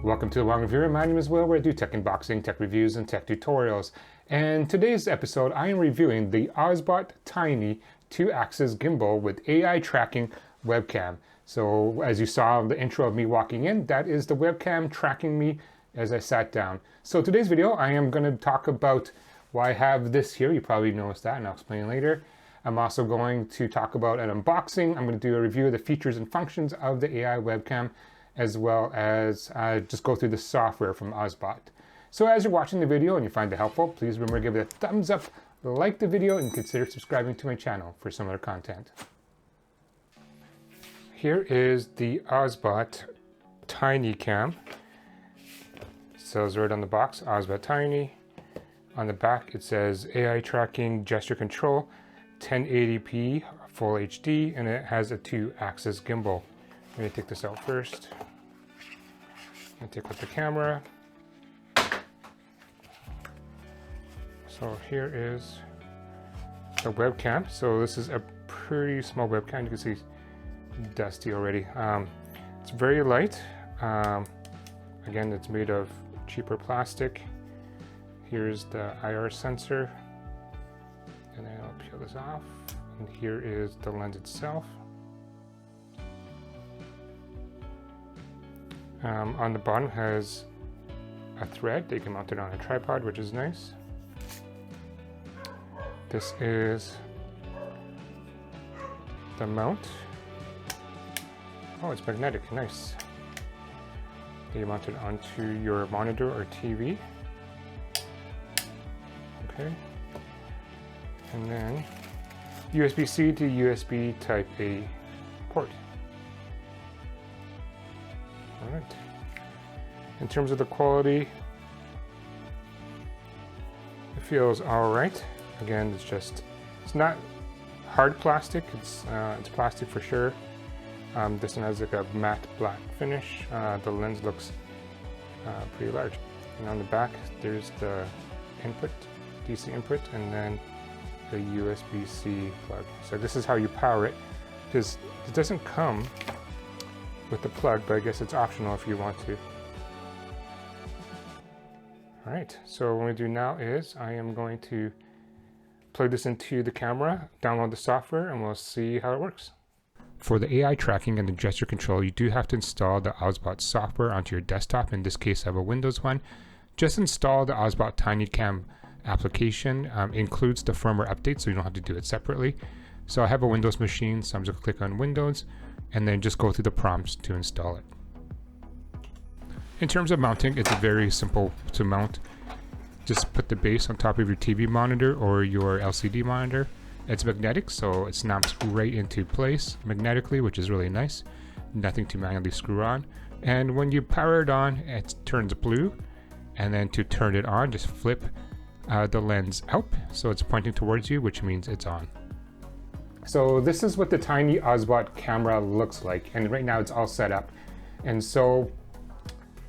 Welcome to the Wong Reviewer. My name is Will, where I do tech unboxing, tech reviews, and tech tutorials. And today's episode, I am reviewing the Osbot Tiny 2-axis gimbal with AI tracking webcam. So as you saw in the intro of me walking in, that is the webcam tracking me as I sat down. So today's video, I am going to talk about why I have this here. You probably noticed that, and I'll explain later. I'm also going to talk about an unboxing. I'm going to do a review of the features and functions of the AI webcam, as well as just go through the software from Osbot. So as you're watching the video and you find it helpful, please remember to give it a thumbs up, like the video, and consider subscribing to my channel for similar content. Here is the Osbot Tiny cam. It says right on the box, Osbot Tiny. On the back it says AI tracking gesture control, 1080p full HD, and it has a 2-axis gimbal. I'm going to take this out first. I'm going to take out the camera. So here is the webcam. So this is a pretty small webcam. You can see dusty already. It's very light. Again, it's made of cheaper plastic. Here's the IR sensor. And then I'll peel this off. And here is the lens itself. On the bottom has a thread that you can mount it on a tripod, which is nice. This is the mount. Oh, it's magnetic, nice. You mount it onto your monitor or TV. Okay. And then USB-C to USB Type A port. All right. In terms of the quality, it feels all right. Again, it's not hard plastic. It's plastic for sure. This one has like a matte black finish. The lens looks pretty large. And on the back, there's the input, DC input, and then the USB-C plug. So this is how you power it, because it doesn't come with the plug, but I guess it's optional if you want to. All right, so what we do now is I am going to plug this into the camera, download the software, and we'll see how it works. For the AI tracking and the gesture control, you do have to install the Osbot software onto your desktop. In this case, I have a Windows one. Just install the Osbot Tiny Cam application. Includes the firmware update, so you don't have to do it separately. So I have a Windows machine, so I'm just going to click on Windows and then just go through the prompts to install it. In terms of mounting, it's very simple to mount. Just put the base on top of your TV monitor or your LCD monitor. It's magnetic, so it snaps right into place magnetically, which is really nice. Nothing to manually screw on. And when you power it on, it turns blue. And then to turn it on, just flip the lens out, so it's pointing towards you, which means it's on. So this is what the Tiny Osbot camera looks like, and right now it's all set up. And so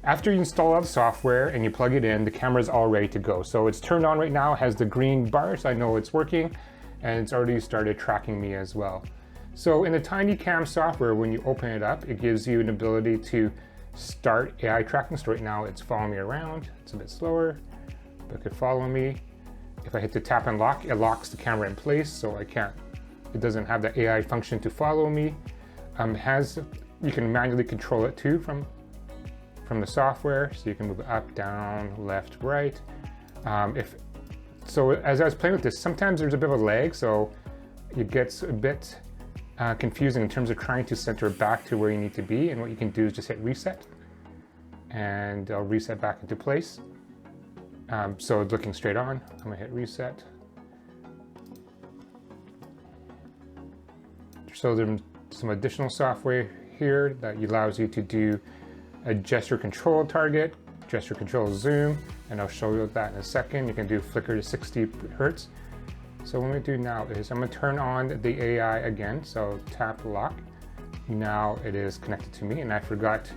after you install all the software and you plug it in, the camera is all ready to go. So it's turned on right now, has the green bar, so I know it's working, and it's already started tracking me as well. So in the Tiny Cam software, when you open it up, it gives you an ability to start AI tracking. So right now it's following me around. It's a bit slower, but it could follow me. If I hit the tap and lock, it locks the camera in place, so it doesn't have the AI function to follow me. You can manually control it too from the software, so you can move it up, down, left, right. So as I was playing with this, sometimes there's a bit of a lag, so it gets a bit confusing in terms of trying to center it back to where you need to be. And what you can do is just hit reset, and it'll reset back into place. So looking straight on, I'm gonna hit reset. So there's some additional software here that allows you to do a gesture control target, gesture control zoom, and I'll show you that in a second. You can do flicker to 60 Hertz. So what I'm gonna do now is I'm gonna turn on the AI again. So tap lock. Now it is connected to me, and I forgot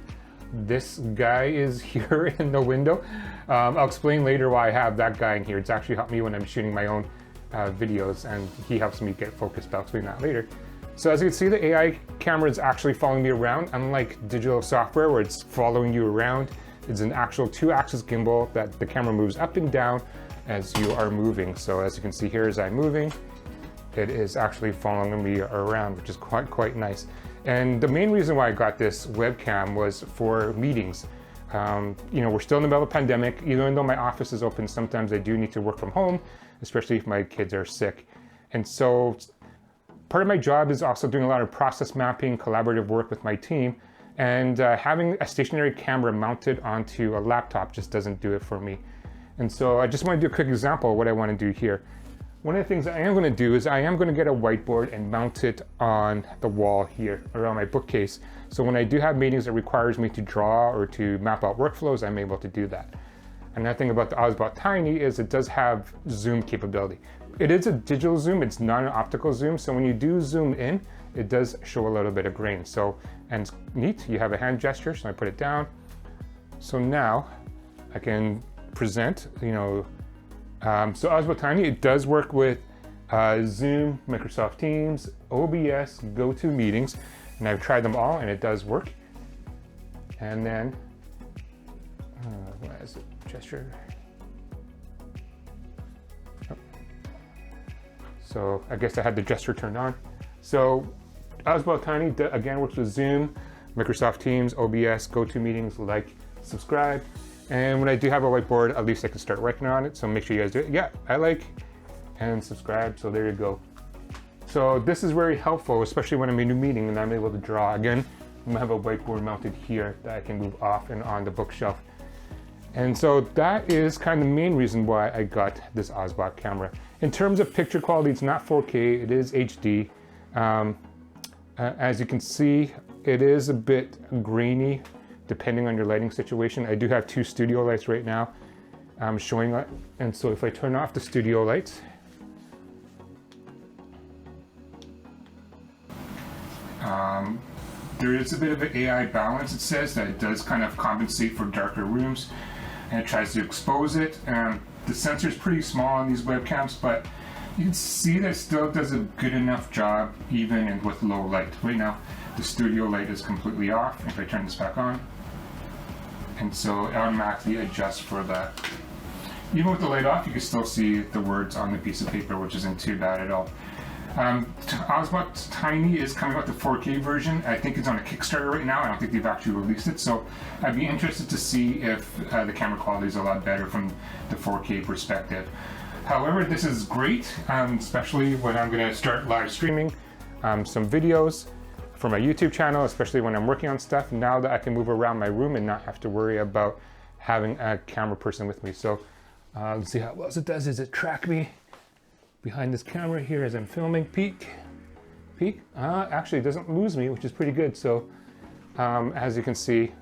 this guy is here in the window. I'll explain later why I have that guy in here. It's actually helped me when I'm shooting my own videos, and he helps me get focused, but I'll explain that later. So as you can see, the AI camera is actually following me around, unlike digital software where it's following you around It's an actual 2-axis gimbal that the camera moves up and down as you are moving. So as you can see here, as I'm moving, it is actually following me around, which is quite nice. And the main reason why I got this webcam was for meetings. You know, we're still in the middle of the pandemic. Even though my office is open, sometimes I do need to work from home, especially if my kids are sick. And so part of my job is also doing a lot of process mapping, collaborative work with my team. And having a stationary camera mounted onto a laptop just doesn't do it for me. And so I just want to do a quick example of what I want to do here. One of the things I am going to do is I am going to get a whiteboard and mount it on the wall here around my bookcase. So when I do have meetings that requires me to draw or to map out workflows, I'm able to do that. Another thing about the Osbot Tiny is it does have zoom capability. It is a digital zoom, it's not an optical zoom. So when you do zoom in, it does show a little bit of grain. So, and it's neat, you have a hand gesture, so I put it down. So now I can present, you know, so Osbot Tiny, it does work with Zoom, Microsoft Teams, OBS, GoToMeetings, and I've tried them all and it does work. And then, what is it, gesture? Oh. So I guess I had the gesture turned on. So Osbot Tiny, again, works with Zoom, Microsoft Teams, OBS, GoToMeetings, like, subscribe. And when I do have a whiteboard, at least I can start working on it. So make sure you guys do it. Yeah, I like and subscribe. So there you go. So this is very helpful, especially when I'm in a meeting and I'm able to draw. Again, I'm gonna have a whiteboard mounted here that I can move off and on the bookshelf. And so that is kind of the main reason why I got this Osbot camera. In terms of picture quality, it's not 4K, it is HD. As you can see, it is a bit grainy depending on your lighting situation. I do have 2 studio lights right now showing that. And so if I turn off the studio lights, there is a bit of an AI balance. It says that it does kind of compensate for darker rooms and it tries to expose it. The sensor is pretty small on these webcams, but you can see that it still does a good enough job even with low light. Right now, the studio light is completely off. If I turn this back on, and so it automatically adjusts for that. Even with the light off, you can still see the words on the piece of paper, which isn't too bad at all. Osbot Tiny is coming out the 4K version. I think it's on a Kickstarter right now. I don't think they've actually released it, so I'd be interested to see if the camera quality is a lot better from the 4K perspective. However, this is great, especially when I'm going to start live streaming some videos for my YouTube channel, especially when I'm working on stuff, now that I can move around my room and not have to worry about having a camera person with me. So let's see how well it does. Does it track me behind this camera here as I'm filming? Peek. Actually, it doesn't lose me, which is pretty good. So as you can see,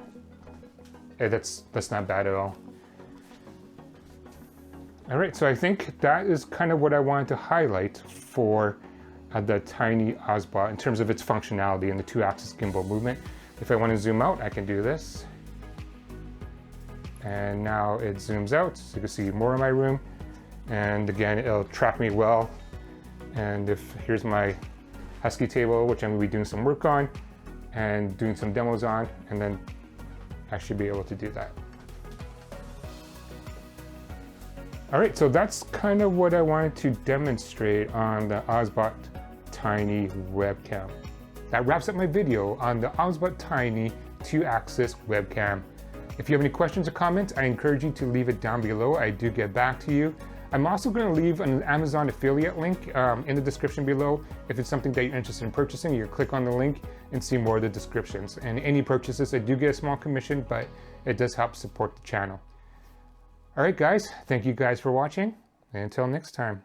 that's not bad at all. All right, so I think that is kind of what I wanted to highlight for the Tiny Osbot in terms of its functionality and the 2-axis gimbal movement. If I want to zoom out, I can do this. And now it zooms out, so you can see more of my room. And again, it'll track me well. And if here's my Husky table, which I'm going to be doing some work on and doing some demos on, and then I should be able to do that. All right, so that's kind of what I wanted to demonstrate on the Osbot Tiny webcam. That wraps up my video on the Osbot Tiny 2-axis webcam. If you have any questions or comments, I encourage you to leave it down below. I do get back to you. I'm also going to leave an Amazon affiliate link in the description below. If it's something that you're interested in purchasing, you can click on the link and see more of the descriptions. And any purchases, I do get a small commission, but it does help support the channel. All right, guys, thank you guys for watching, and until next time.